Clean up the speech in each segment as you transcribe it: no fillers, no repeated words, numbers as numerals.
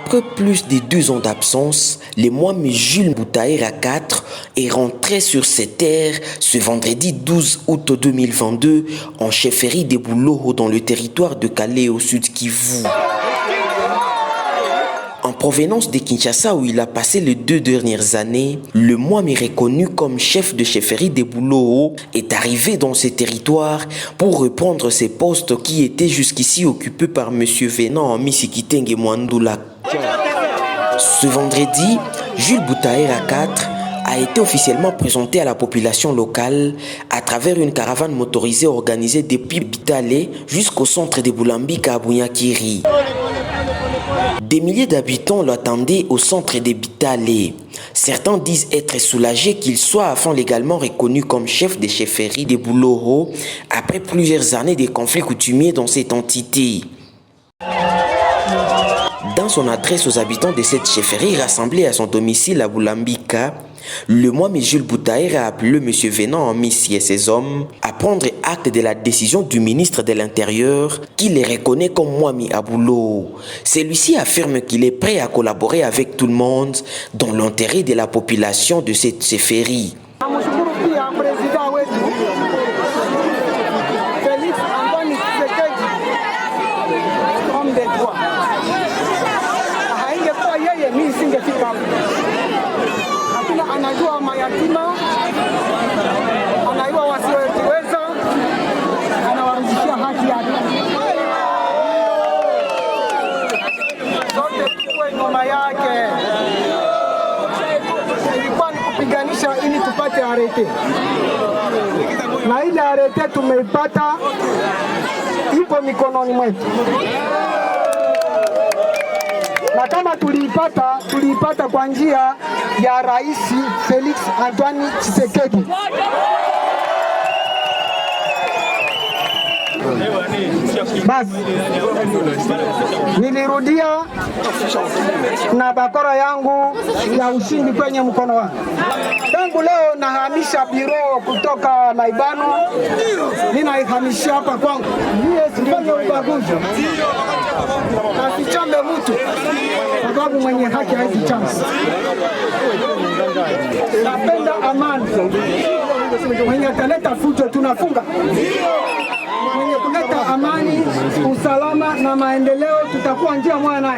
Après plus de 2 ans d'absence, le Mwami Jules Boutaïra IV est rentré sur ses terres ce vendredi 12 août 2022 en chefferie de Bouloho dans le territoire de Calais au sud Kivu. En provenance de Kinshasa où il a passé les 2 dernières années, le Mwami reconnu comme chef de chefferie de Bouloho est arrivé dans ces territoires pour reprendre ses postes qui étaient jusqu'ici occupés par M. Venant Misikitenge Mwandoula. Ce vendredi, Jules Boutaïra IV a été officiellement présenté à la population locale à travers une caravane motorisée organisée depuis Bitale jusqu'au centre de Boulambika à Bunyakiri. Des milliers d'habitants l'attendaient au centre de Bitale. Certains disent être soulagés qu'il soit enfin légalement reconnu comme chef de chefferie de Bouloho après plusieurs années de conflits coutumiers dans cette entité. Dans son adresse aux habitants de cette chefferie rassemblés à son domicile à Boulambika, le Mwami Jules Boutaïra a appelé M. Venant Missi et ses hommes à prendre acte de la décision du ministre de l'Intérieur qui les reconnaît comme Mwami à Bouloho. Celui-ci affirme qu'il est prêt à collaborer avec tout le monde dans l'intérêt de la population de cette chefferie. Anajua mayatima, anajua wasiojiweza, anawarudishia haki yake. Zote tuwe nyuma yake. Ilikuwa ni kupiganisha ili tupate arete, na ile arete tumeipata, ipo mikononi mwetu. Na kama tuliipata kwa njia ya Rais Felix Antoine Tshisekedi. Basi nilirudia na bakora yangu ya ushindi kwenye mkono wangu. Tangu leo nahamisha biro kutoka Laibano, ninaihamishia hapa kwangu. Mimi sifanye ubaguzi. Asichame mtu sababu mwenye haki haichame. Napenda amani. Mwenye ataleta fujo tunafunga. Mwenye kuleta amani, usalama na maendeleo tutakuwa njia moja naye.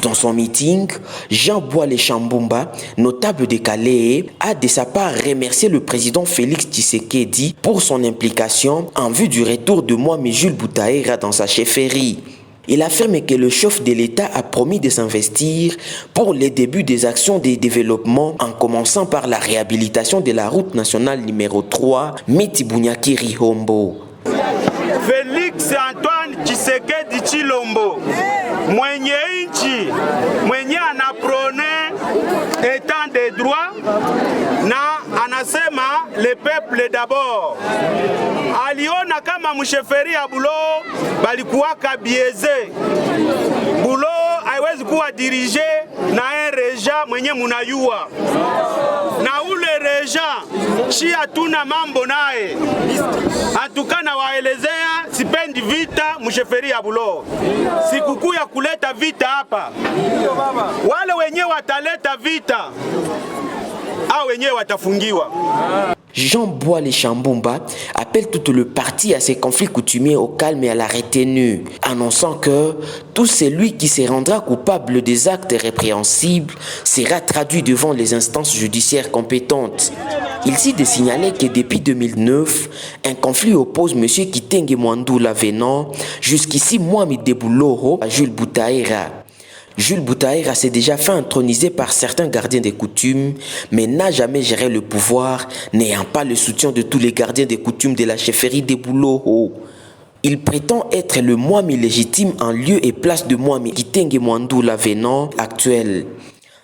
Dans son meeting, Jean Boile Chambumba, notable de Calais, a de sa part remercié le président Félix Tshisekedi pour son implication en vue du retour de Mwami Jules Boutaïra dans sa chefferie. Il affirme que le chef de l'État a promis de s'investir pour les débuts des actions de développement en commençant par la réhabilitation de la route nationale numéro 3 Miti-Bunyakiri-Hombo. Félix Antoine Tshisekedi Tshilombo, mwenye nchi, mwenye anaprone état de droit na anasema le peuple d'abord. Aliona kama msheferi ya Bouloho balikuwaka bieze. Bouloho haiwezi kuwa dirige na reja mwenye munayua. Na ule reja shi hatuna mambo naye. Hatukana waelezea sipendi vita msheferi ya Bouloho. Sikukuu ya kuleta vita hapa. Wale wenye wataleta vita au wenyewe watafungiwa. Jean Boile Chambumba appelle tout le parti à ces conflits coutumiers au calme et à la retenue, annonçant que tout celui qui se rendra coupable des actes répréhensibles sera traduit devant les instances judiciaires compétentes. Il s'y de signaler que depuis 2009, un conflit oppose M. Kitenge Mwandoula Venant, jusqu'ici Mwami de Bouloho à Jules Boutaïra. Jules Boutaïra s'est déjà fait introniser par certains gardiens des coutumes, mais n'a jamais géré le pouvoir, n'ayant pas le soutien de tous les gardiens des coutumes de la chefferie de Bouloho. Il prétend être le Mwami légitime en lieu et place de Mwami Kitenge Mwandoula Venant actuel.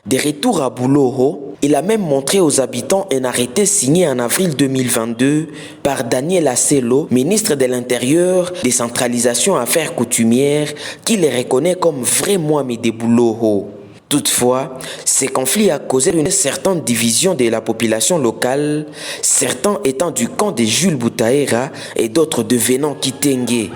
De retour à Bouloho, il a même montré aux habitants un arrêté signé en avril 2022 par Daniel Asselo, ministre de l'Intérieur, décentralisation affaires coutumières, qui les reconnaît comme vrai Mwami de Bouloho. Toutefois, ces conflits a causé une certaine division de la population locale, certains étant du camp de Jules Boutaïra et d'autres devenant Kitenge.